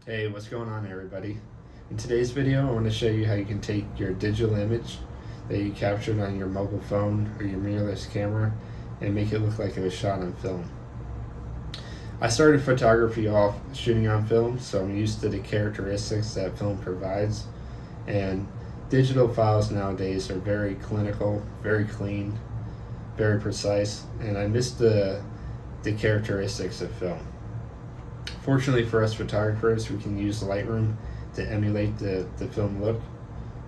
Hey, what's going on everybody? In today's video, I want to show you how you can take your digital image that you captured on your mobile phone or your mirrorless camera and make it look like it was shot on film. I started photography off shooting on film, so I'm used to the characteristics that film provides, and digital files nowadays are very clinical, very clean, very precise, and I miss the characteristics of film. Fortunately for us photographers, we can use Lightroom to emulate the film look,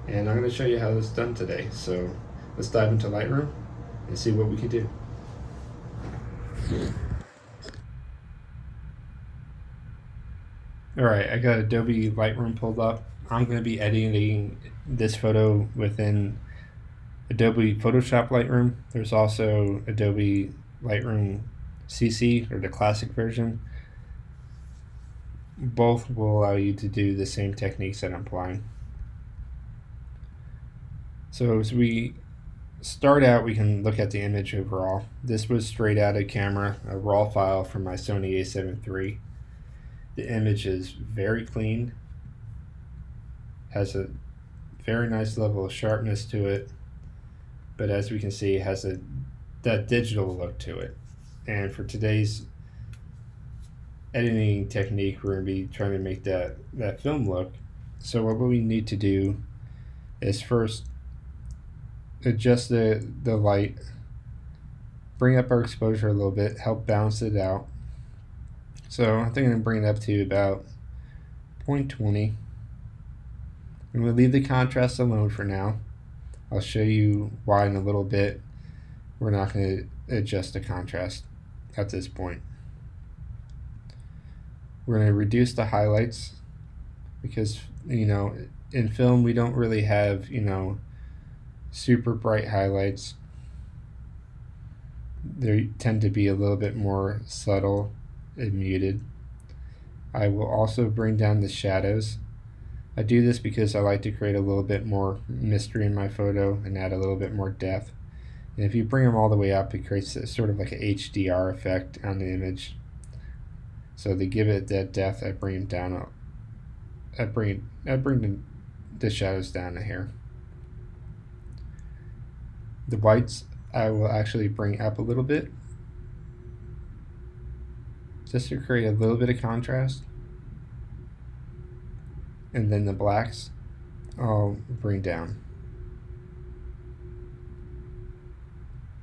and I'm going to show you how this is done today. So let's dive into Lightroom and see what we can do. Alright, I got Adobe Lightroom pulled up. I'm going to be editing this photo within Adobe Photoshop Lightroom. There's also Adobe Lightroom CC, or the classic version. Both will allow you to do the same techniques that I'm applying. So as we start out, we can look at the image overall. This was straight out of camera, a raw file from my Sony a7 III. The image is very clean, has a very nice level of sharpness to it, but as we can see, it has that digital look to it. And for today's editing technique, we're going to be trying to make that film look. So what we need to do is first adjust the light, bring up our exposure a little bit, help balance it out. So I think I'm going to bring it up to about 0.20. I'm going to leave the contrast alone for now. I'll show you why in a little bit. We're not going to adjust the contrast at this point. We're going to reduce the highlights because, in film we don't really have, super bright highlights. They tend to be a little bit more subtle and muted. I will also bring down the shadows. I do this because I like to create a little bit more mystery in my photo and add a little bit more depth. And if you bring them all the way up, it creates sort of like an HDR effect on the image. So to give it that depth, I bring them down. I bring the shadows down to here. The whites I will actually bring up a little bit, just to create a little bit of contrast. And then the blacks I'll bring down.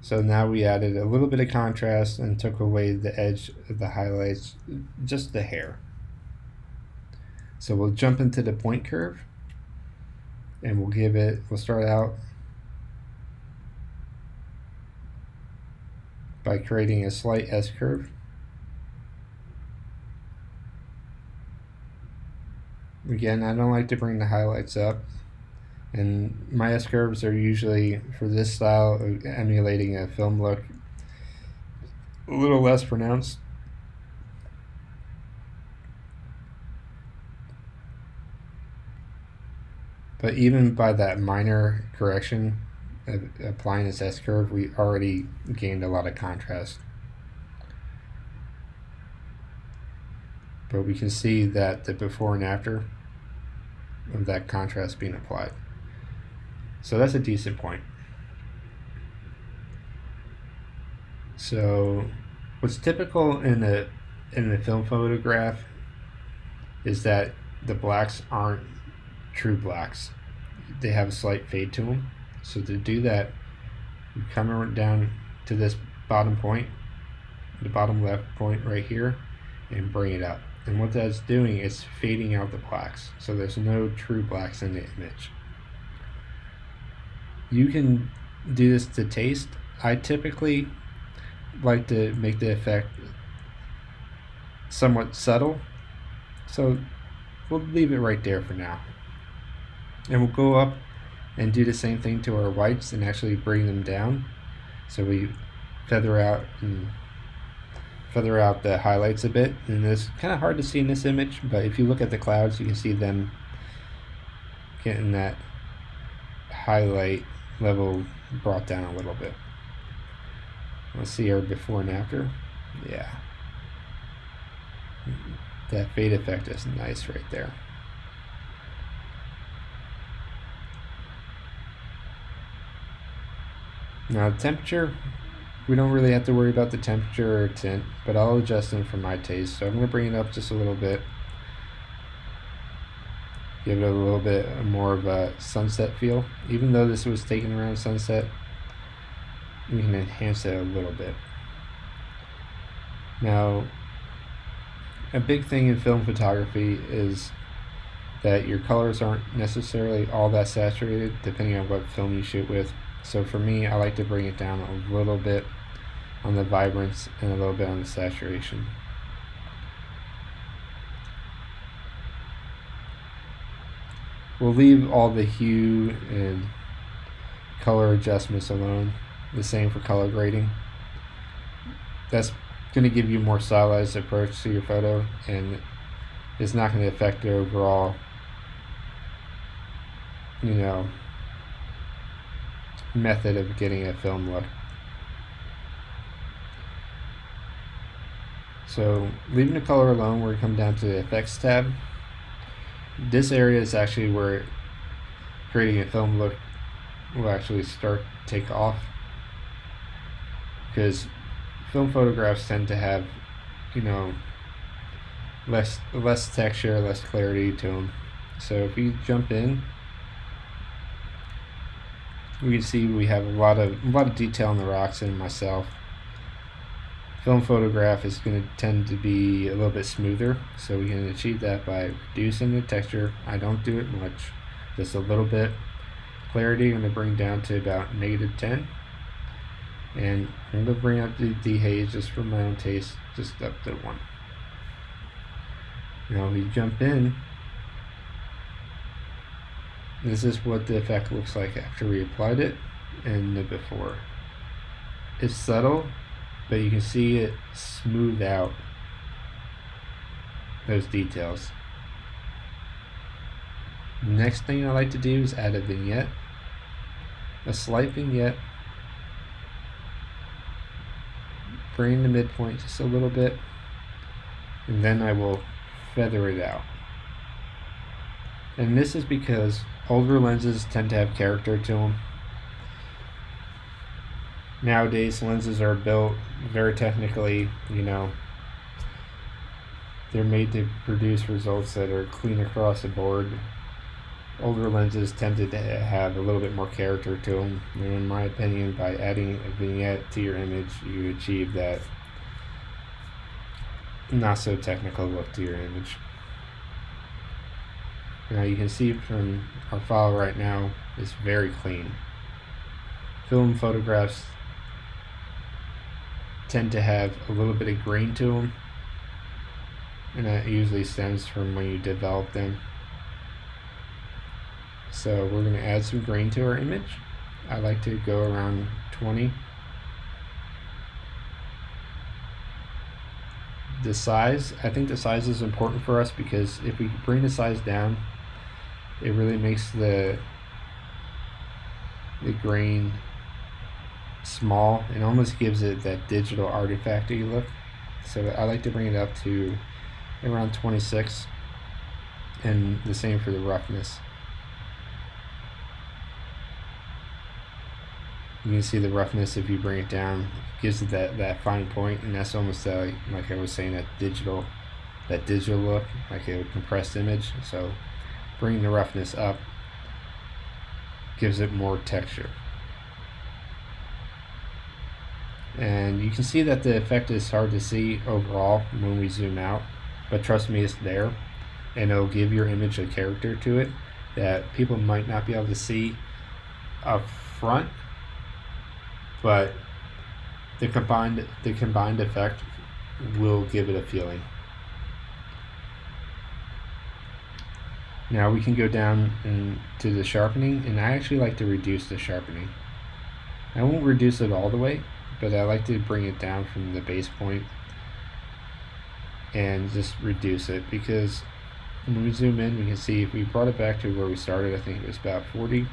So now we added a little bit of contrast and took away the edge of the highlights, just the hair. So we'll jump into the point curve, and we'll start out by creating a slight S-curve. Again, I don't like to bring the highlights up, and my S-curves are usually, for this style of emulating a film look, a little less pronounced. But even by that minor correction of applying this S-curve, we already gained a lot of contrast. But we can see that the before and after of that contrast being applied. So that's a decent point. So what's typical in the film photograph is that the blacks aren't true blacks. They have a slight fade to them. So to do that, you come down to this bottom point, the bottom left point right here, and bring it up. And what that's doing is fading out the blacks, so there's no true blacks in the image. You can do this to taste. I typically like to make the effect somewhat subtle, so we'll leave it right there for now. And we'll go up and do the same thing to our whites and actually bring them down, so we feather out the highlights a bit. And it's kind of hard to see in this image, but if you look at the clouds, you can see them getting that highlight level brought down a little bit. Let's see our before and after. Yeah. That fade effect is nice right there. Now the temperature, we don't really have to worry about the temperature or tint, but I'll adjust them for my taste. So I'm going to bring it up just a little bit. Give it a little bit more of a sunset feel. Even though this was taken around sunset, we can enhance it a little bit. Now, a big thing in film photography is that your colors aren't necessarily all that saturated depending on what film you shoot with. So for me, I like to bring it down a little bit on the vibrance and a little bit on the saturation. We'll leave all the hue and color adjustments alone. The same for color grading. That's going to give you a more stylized approach to your photo, and it's not going to affect the overall, method of getting a film look. So leaving the color alone, we're going to come down to the effects tab. This area is actually where creating a film look will actually start to take off, because film photographs tend to have less texture, less clarity to them. So if you jump in, we can see we have a lot of detail in the rocks and myself. Film photograph is going to tend to be a little bit smoother, so we can achieve that by reducing the texture. I don't do it much, just a little bit. Clarity I'm going to bring down to about -10, and I'm going to bring up the dehaze just for my own taste, just up to 1. Now we jump in. This is what the effect looks like after we applied it and the before. It's subtle, but you can see it smooth out those details. Next thing I like to do is add a vignette, a slight vignette, bring the midpoint just a little bit, and then I will feather it out. And this is because older lenses tend to have character to them. Nowadays, lenses are built very technically, they're made to produce results that are clean across the board. Older lenses tended to have a little bit more character to them. And in my opinion, by adding a vignette to your image, you achieve that not so technical look to your image. Now you can see from our file right now, it's very clean. Film photographs tend to have a little bit of grain to them, and that usually stems from when you develop them. So we're going to add some grain to our image. I like to go around 20. The size, I think the size is important for us, because if we bring the size down, it really makes the grain small and almost gives it that digital artifacty look. So I like to bring it up to around 26, and the same for the roughness. You can see the roughness, if you bring it down, gives it that fine point, and that's almost like I was saying, that digital look, like a compressed image. So bringing the roughness up gives it more texture. And you can see that the effect is hard to see overall when we zoom out, but trust me, it's there, and it'll give your image a character to it that people might not be able to see up front, but the combined effect will give it a feeling. Now we can go down to the sharpening, and I actually like to reduce the sharpening. I won't reduce it all the way, but I like to bring it down from the base point and just reduce it, because when we zoom in, we can see if we brought it back to where we started, I think it was about 40,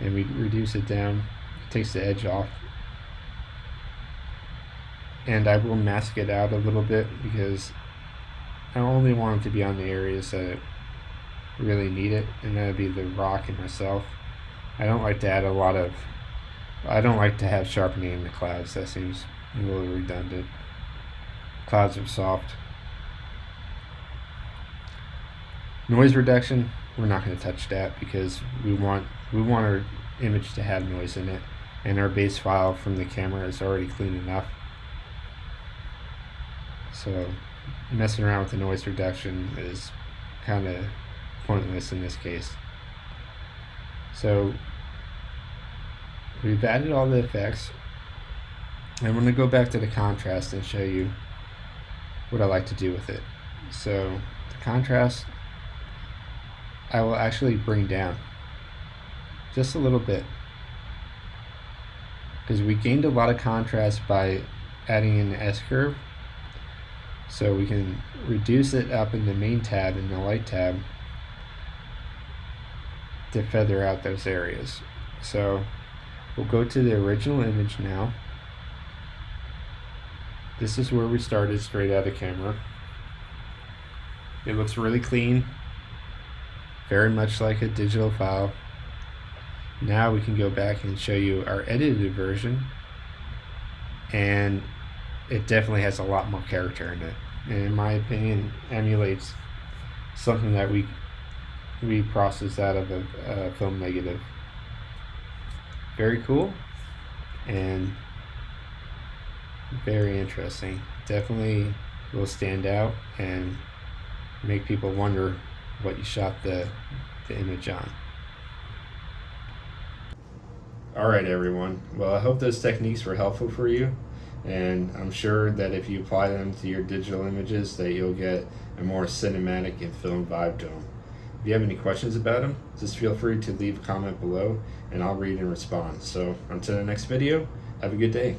and we reduce it down, it takes the edge off. And I will mask it out a little bit, because I only want it to be on the areas that really need it, and that would be the rock and myself. I don't like to add I don't like to have sharpening in the clouds. That seems a little redundant. Clouds are soft. Noise reduction, we're not going to touch that because we want our image to have noise in it, and our base file from the camera is already clean enough. So messing around with the noise reduction is kind of pointless in this case. So we've added all the effects. I'm going to go back to the contrast and show you what I like to do with it. So the contrast, I will actually bring down just a little bit, because we gained a lot of contrast by adding in the S-curve. So we can reduce it up in the main tab, in the light tab, to feather out those areas. So we'll go to the original image now. This is where we started, straight out of camera. It looks really clean, very much like a digital file. Now we can go back and show you our edited version, and it definitely has a lot more character in it, and in my opinion emulates something that we processed out of a film negative. Very cool and very interesting. Definitely will stand out and make people wonder what you shot the image on. Alright everyone, well I hope those techniques were helpful for you, and I'm sure that if you apply them to your digital images that you'll get a more cinematic and film vibe to them. If you have any questions about them, just feel free to leave a comment below and I'll read and respond. So until the next video, have a good day.